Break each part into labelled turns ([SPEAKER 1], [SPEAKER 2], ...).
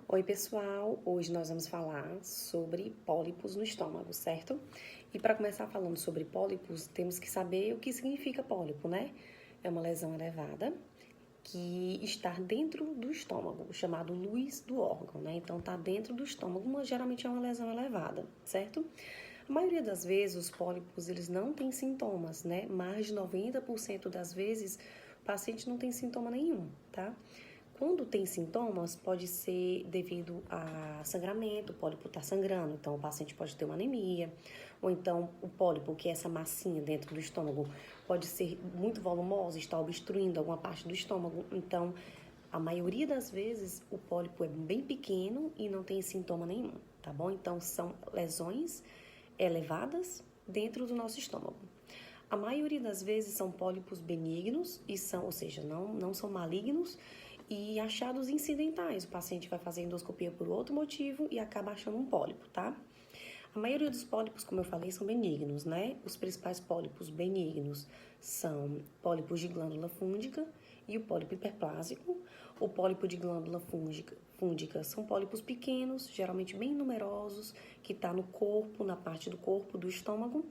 [SPEAKER 1] Oi, pessoal! Hoje nós vamos falar sobre pólipos no estômago, certo? E para começar falando sobre pólipos, temos que saber o que significa pólipo, né? É uma lesão elevada que está dentro do estômago, chamado luz do órgão, né? Então, está dentro do estômago, mas geralmente é uma lesão elevada, certo? A maioria das vezes, os pólipos, eles não têm sintomas, né? Mais de 90% das vezes, o paciente não tem sintoma nenhum, tá? Quando tem sintomas, pode ser devido a sangramento, o pólipo está sangrando, então o paciente pode ter uma anemia, ou então o pólipo, que é essa massinha dentro do estômago, pode ser muito volumosa, está obstruindo alguma parte do estômago, então a maioria das vezes o pólipo é bem pequeno e não tem sintoma nenhum, tá bom? Então são lesões elevadas dentro do nosso estômago. A maioria das vezes são pólipos benignos, ou seja, não são malignos, e achados incidentais. O paciente vai fazer endoscopia por outro motivo e acaba achando um pólipo, tá? A maioria dos pólipos, como eu falei, são benignos, né? Os principais pólipos benignos são pólipos de glândula fúngica e o pólipo hiperplásico. O pólipo de glândula fúngica são pólipos pequenos, geralmente bem numerosos, que está no corpo, na parte do corpo do estômago,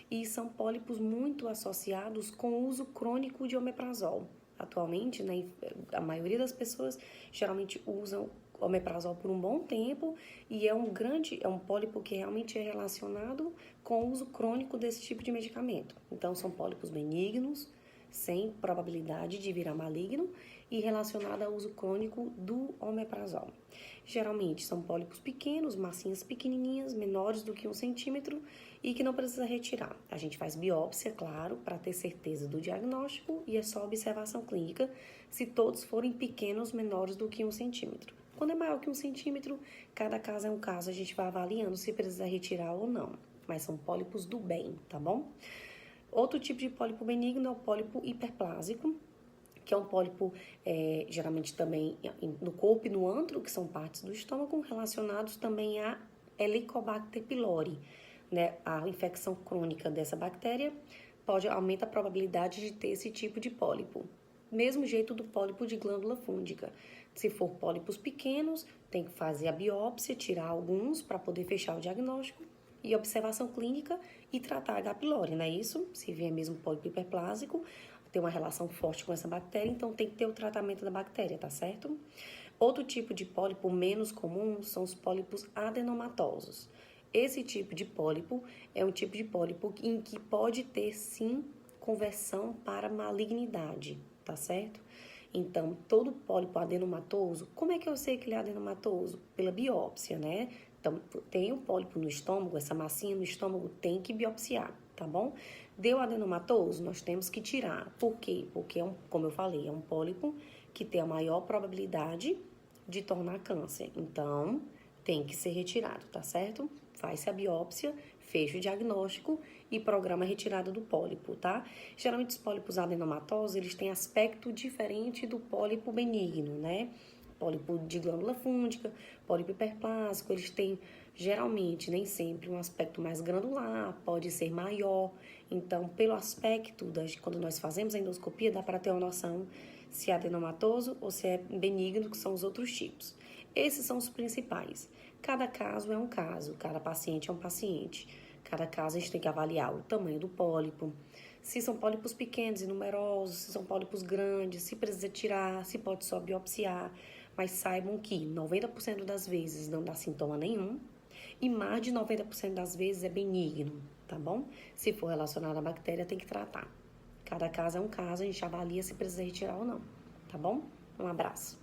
[SPEAKER 1] e são pólipos muito associados com o uso crônico de omeprazol. Atualmente, né, a maioria das pessoas geralmente usam omeprazol por um bom tempo e é um pólipo que realmente é relacionado com o uso crônico desse tipo de medicamento. Então, são pólipos benignos, sem probabilidade de virar maligno e relacionado ao uso crônico do omeprazol. Geralmente são pólipos pequenos, massinhas pequenininhas, menores do que 1 centímetro e que não precisa retirar. A gente faz biópsia, claro, para ter certeza do diagnóstico e é só observação clínica se todos forem pequenos, menores do que 1 centímetro. Quando é maior que 1 centímetro, cada caso é um caso, a gente vai avaliando se precisa retirar ou não. Mas são pólipos do bem, tá bom? Outro tipo de pólipo benigno é o pólipo hiperplásico, que é um pólipo geralmente também no corpo e no antro, que são partes do estômago, relacionados também a Helicobacter pylori, né? A infecção crônica dessa bactéria aumenta a probabilidade de ter esse tipo de pólipo. Mesmo jeito do pólipo de glândula fúngica. Se for pólipos pequenos, tem que fazer a biópsia, tirar alguns para poder fechar o diagnóstico e observação clínica e tratar H. pylori, não é isso? Se vier mesmo pólipo hiperplásico, tem uma relação forte com essa bactéria, então tem que ter o tratamento da bactéria, tá certo? Outro tipo de pólipo menos comum são os pólipos adenomatosos. Esse tipo de pólipo é um tipo de pólipo em que pode ter, sim, conversão para malignidade, tá certo? Então, todo pólipo adenomatoso, como é que eu sei que ele é adenomatoso? Pela biópsia, né? Então, tem o pólipo no estômago, essa massinha no estômago tem que biopsiar, tá bom? Deu adenomatoso, nós temos que tirar. Por quê? Porque, como eu falei, é um pólipo que tem a maior probabilidade de tornar câncer. Então, tem que ser retirado, tá certo? Faz-se a biópsia, fecha o diagnóstico e programa a retirada do pólipo, tá? Geralmente os pólipos adenomatosos, eles têm aspecto diferente do pólipo benigno, né? Pólipo de glândula fúngica, pólipo hiperplásico, eles têm geralmente, nem sempre, um aspecto mais granular, pode ser maior. Então, pelo aspecto, quando nós fazemos a endoscopia, dá para ter uma noção se é adenomatoso ou se é benigno, que são os outros tipos. Esses são os principais. Cada caso é um caso, cada paciente é um paciente. Cada caso a gente tem que avaliar o tamanho do pólipo, se são pólipos pequenos e numerosos, se são pólipos grandes, se precisa tirar, se pode só biopsiar. Mas saibam que 90% das vezes não dá sintoma nenhum e mais de 90% das vezes é benigno, tá bom? Se for relacionado à bactéria, tem que tratar. Cada caso é um caso, a gente avalia se precisa retirar ou não, tá bom? Um abraço.